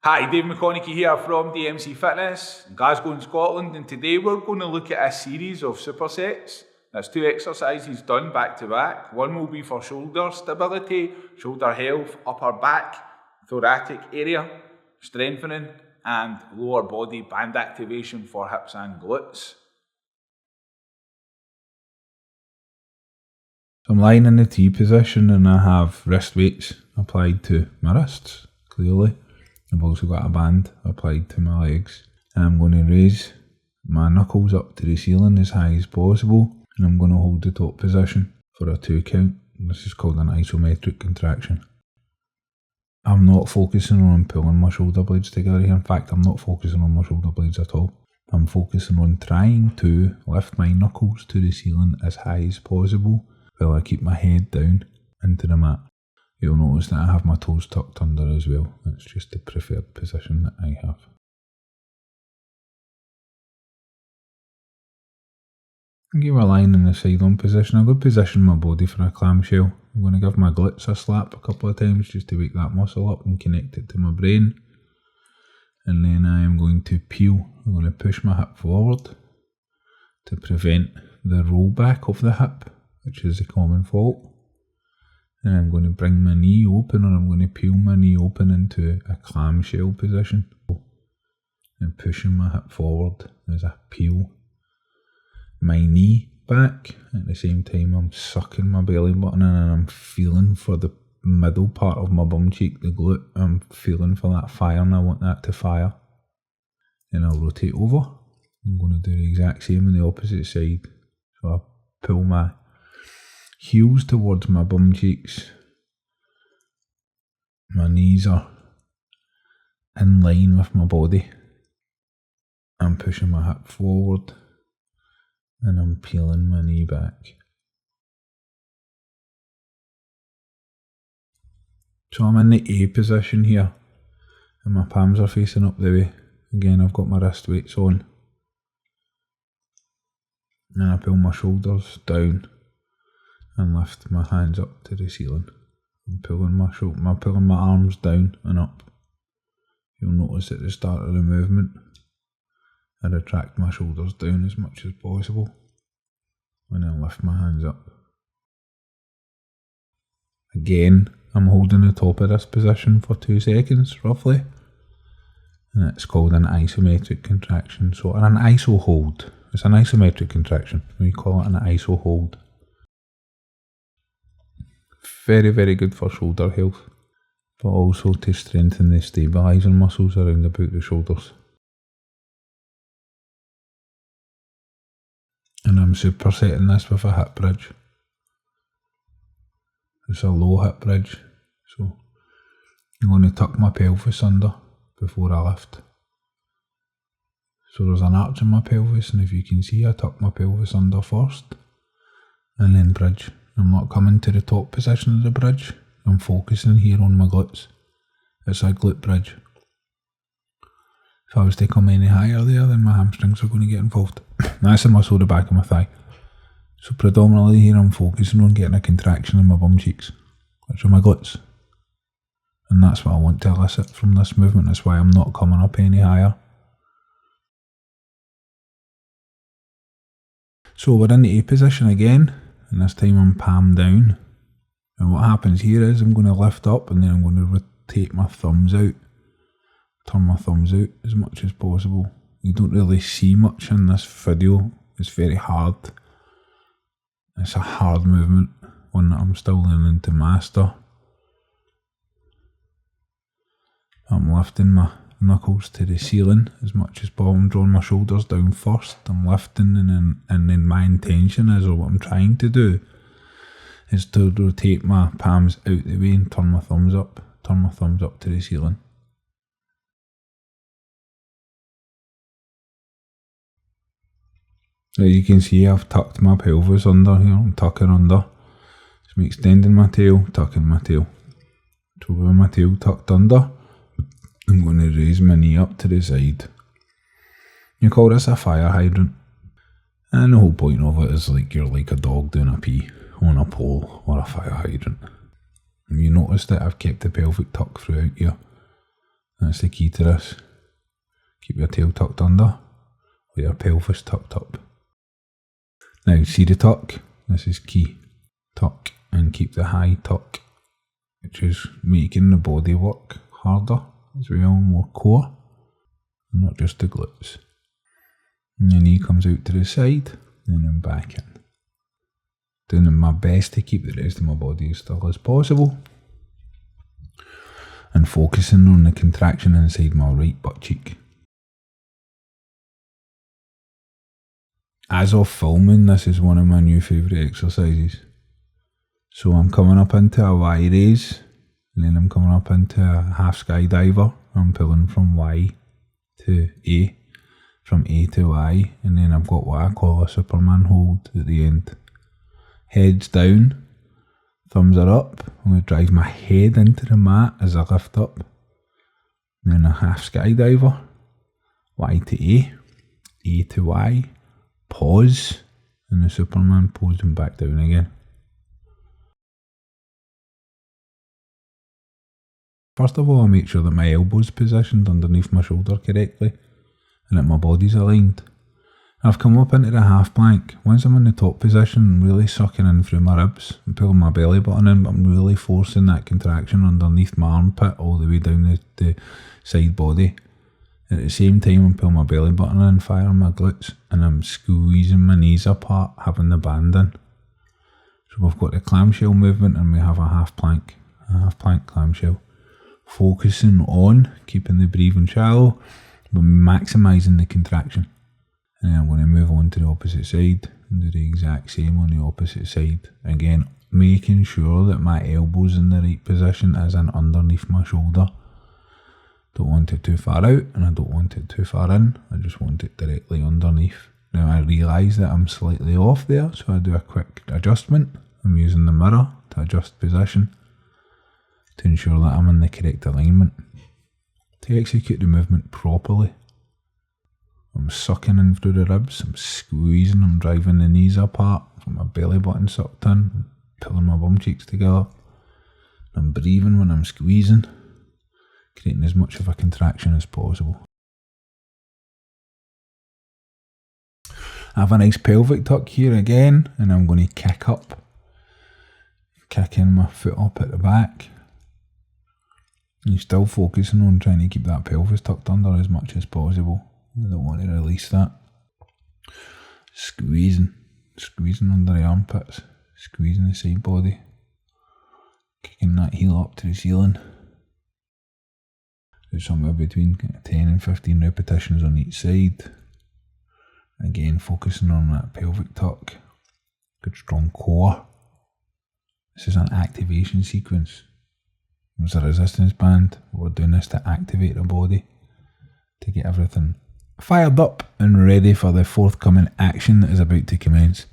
Hi, Dave McConaughey here from DMC Fitness in Glasgow in Scotland, and today we're going to look at a series of supersets. That's 2 exercises done back to back. One will be for shoulder stability, shoulder health, upper back, thoracic area, strengthening, and lower body band activation for hips and glutes. So I'm lying in the T position and I have wrist weights applied to my wrists, clearly. I've also got a band applied to my legs. And I'm going to raise my knuckles up to the ceiling as high as possible, and I'm going to hold the top position for a 2 count. This is called an isometric contraction. I'm not focusing on pulling my shoulder blades together here. In fact, I'm not focusing on my shoulder blades at all. I'm focusing on trying to lift my knuckles to the ceiling as high as possible while I keep my head down into the mat. You'll notice that I have my toes tucked under as well. It's just the preferred position that I have. Okay, we're lying in the side-on position. I'm going to position my body for a clamshell. I'm going to give my glutes a slap a couple of times just to wake that muscle up and connect it to my brain. And then I am going to peel. I'm going to push my hip forward to prevent the rollback of the hip, which is a common fault. And I'm going to bring my knee open, or I'm going to peel my knee open into a clamshell position. And pushing my hip forward as I peel my knee back. At the same time, I'm sucking my belly button in and I'm feeling for the middle part of my bum cheek, the glute. I'm feeling for that fire and I want that to fire. Then I'll rotate over. I'm going to do the exact same on the opposite side. So I pull my heels towards my bum cheeks. My knees are in line with my body. I'm pushing my hip forward and I'm peeling my knee back. So I'm in the A position here and my palms are facing up the way. Again, I've got my wrist weights on. And I pull my shoulders down and lift my hands up to the ceiling. I'm pulling my arms down and up. You'll notice at the start of the movement, I retract my shoulders down as much as possible and then lift my hands up. Again, I'm holding the top of this position for 2 seconds roughly, and it's called an isometric contraction. So an iso hold. It's an isometric contraction. We call it an iso hold. Very, very good for shoulder health, but also to strengthen the stabilising muscles around about the shoulders. And I'm supersetting this with a hip bridge. It's a low hip bridge, so I'm going to tuck my pelvis under before I lift. So there's an arch in my pelvis, and if you can see, I tuck my pelvis under first and then bridge. I'm not coming to the top position of the bridge. I'm focusing here on my glutes. It's a glute bridge. If I was to come any higher there, then my hamstrings are going to get involved. That's the muscle at the back of my thigh. So predominantly here I'm focusing on getting a contraction in my bum cheeks, which are my glutes. And that's what I want to elicit from this movement. That's why I'm not coming up any higher. So we're in the A position again. And this time I'm palm down. And what happens here is I'm going to lift up and then I'm going to rotate my thumbs out. Turn my thumbs out as much as possible. You don't really see much in this video. It's very hard. It's a hard movement, one that I'm still learning to master. I'm lifting my knuckles to the ceiling as much as possible. I'm drawing my shoulders down first. I'm lifting and then my intention is, or what I'm trying to do, is to rotate my palms out the way and turn my thumbs up to the ceiling. Now you can see I've tucked my pelvis under here. I'm tucking under. So I'm extending my tail, tucking my tail. So with my tail tucked under, I'm going to raise my knee up to the side. You call this a fire hydrant. And the whole point of it is like you're like a dog doing a pee on a pole or a fire hydrant. And you notice that I've kept the pelvic tuck throughout here. That's the key to this. Keep your tail tucked under, with your pelvis tucked up. Now, see the tuck? This is key. Tuck, and keep the high tuck, which is making the body work harder as well, more core, not just the glutes. And the knee comes out to the side, and then back in. Doing my best to keep the rest of my body as still as possible, and focusing on the contraction inside my right butt cheek. As of filming, this is one of my new favourite exercises. So I'm coming up into a Y raise, and then I'm coming up into a half skydiver. I'm pulling from Y to A, from A to Y, and then I've got what I call a Superman hold at the end. Head's down, thumbs are up. I'm going to drive my head into the mat as I lift up. And then a half skydiver, Y to A to Y, pause, and the Superman pose and back down again. First of all, I make sure that my elbow's positioned underneath my shoulder correctly and that my body's aligned. I've come up into the half plank. Once I'm in the top position, I'm really sucking in through my ribs and pulling my belly button in, but I'm really forcing that contraction underneath my armpit all the way down the side body. At the same time, I'm pulling my belly button in, firing my glutes, and I'm squeezing my knees apart, having the band in. So we've got the clamshell movement and we have a half plank clamshell. Focusing on keeping the breathing shallow, but maximising the contraction. And then I'm going to move on to the opposite side and do the exact same on the opposite side. Again, making sure that my elbow's in the right position as in underneath my shoulder. Don't want it too far out and I don't want it too far in. I just want it directly underneath. Now I realise that I'm slightly off there, so I do a quick adjustment. I'm using the mirror to adjust position to ensure that I'm in the correct alignment. To execute the movement properly, I'm sucking in through the ribs, I'm squeezing, I'm driving the knees apart, with my belly button sucked in, pulling my bum cheeks together. I'm breathing when I'm squeezing, creating as much of a contraction as possible. I have a nice pelvic tuck here again, and I'm going to kick up, kicking my foot up at the back. You're still focusing on trying to keep that pelvis tucked under as much as possible. I don't want to release that. Squeezing under the armpits, squeezing the side body, kicking that heel up to the ceiling. Do somewhere between 10 and 15 repetitions on each side. Again, focusing on that pelvic tuck, good strong core. This is an activation sequence. There's a resistance band. We're doing this to activate the body, to get everything fired up and ready for the forthcoming action that is about to commence.